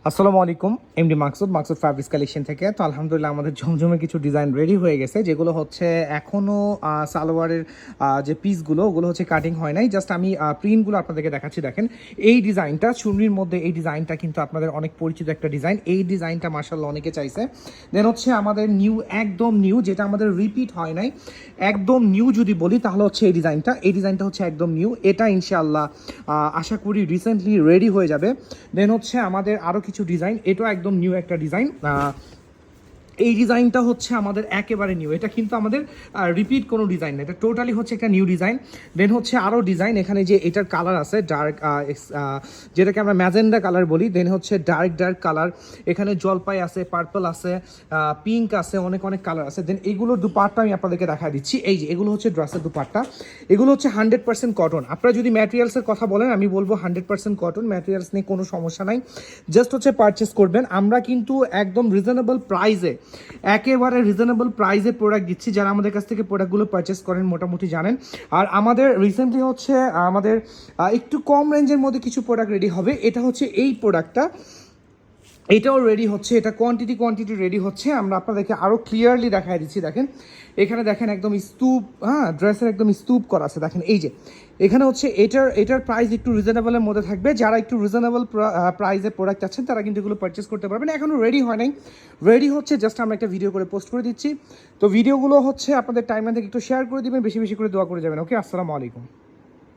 আসসালামু আলাইকুম, MD Maksud fabrics collection থেকে। তো আলহামদুলিল্লাহ আমাদের ঝমঝমে কিছু ডিজাইন রেডি হয়ে গেছে, যেগুলো হচ্ছে এখনও সালোয়ারের যে পিসগুলো ওগুলো হচ্ছে কাটিং হয় নাই। জাস্ট আমি প্রিন্টগুলো আপনাদেরকে দেখাচ্ছি। দেখেন এই ডিজাইনটা, চুনরির মধ্যে এই ডিজাইনটা কিন্তু আপনাদের অনেক পরিচিত একটা ডিজাইন। এই ডিজাইনটা মার্শাল্লাহ অনেকে চাইছে। দেন হচ্ছে আমাদের নিউ, একদম নিউ, যেটা আমাদের রিপিট হয় নাই, একদম নিউ যদি বলি তাহলে হচ্ছে এই ডিজাইনটা। এই ডিজাইনটা হচ্ছে একদম নিউ। এটা ইনশাআল্লাহ আশা করি রিসেন্টলি রেডি হয়ে যাবে। দেন হচ্ছে আমাদের আরও কিছু ডিজাইন, এটাও একদম নিউ একটা ডিজাইন। এই ডিজাইনটা হচ্ছে আমাদের একেবারে নিউ, এটা কিন্তু আমাদের রিপিট কোনো ডিজাইন না, এটা টোটালি হচ্ছে একটা নিউ ডিজাইন। দেন হচ্ছে আরও ডিজাইন, এখানে যে এটার কালার আছে ডার্ক, যেটাকে আমরা ম্যাজেন্ডা কালার বলি। দেন হচ্ছে ডার্ক কালার, এখানে জলপাই আছে, পার্পল আছে, পিঙ্ক আছে, অনেক অনেক কালার আছে। দেন এগুলোর দুপাট্টা আমি আপনাদেরকে দেখা দিচ্ছি। এই যে এগুলো হচ্ছে ড্রেসের দুপাট্টা, এগুলো হচ্ছে 100% কটন। আপনারা যদি ম্যাটেরিয়ালসের কথা বলেন আমি বলবো 100% কটন, ম্যাটেরিয়ালস নিয়ে কোনো সমস্যা নাই, জাস্ট হচ্ছে পারচেস করবেন। আমরা কিন্তু একদম রিজনেবল প্রাইসে, একেবারে রিজনেবল প্রাইসে প্রোডাক্ট দিচ্ছি। যারা আমাদের কাছ থেকে প্রোডাক্টগুলো পারচেস করেন মোটামুটি জানেন। আর আমাদের রিসেন্টলি হচ্ছে আমাদের একটু কম রেঞ্জের মধ্যে কিছু প্রোডাক্ট রেডি হবে। এটা হচ্ছে এই প্রোডাক্টটা, এটাও রেডি হচ্ছে, এটা কোয়ান্টিটি রেডি হচ্ছে। আমরা আপনাদেরকে আরও ক্লিয়ারলি দেখাই দিচ্ছি। দেখেন এখানে, দেখেন একদম স্তূপ, ড্রেসের একদম স্তূপ করা আছে। দেখেন এই যে এখানে হচ্ছে এটার প্রাইস একটু রিজনেবলের মধ্যে থাকবে। যারা একটু রিজনেবল প্রাইসে প্রোডাক্ট চাচ্ছেন তারা কিন্তু এগুলো পারচেস করতে পারবেন। এখনও রেডি হয় নাই, রেডি হচ্ছে, জাস্ট আমরা একটা ভিডিও করে পোস্ট করে দিচ্ছি। তো ভিডিওগুলো হচ্ছে আপনাদের টাইমলাইন থেকে একটু শেয়ার করে দিবেন, বেশি বেশি করে দোয়া করে যাবেন। ওকে, আসসালামু আলাইকুম।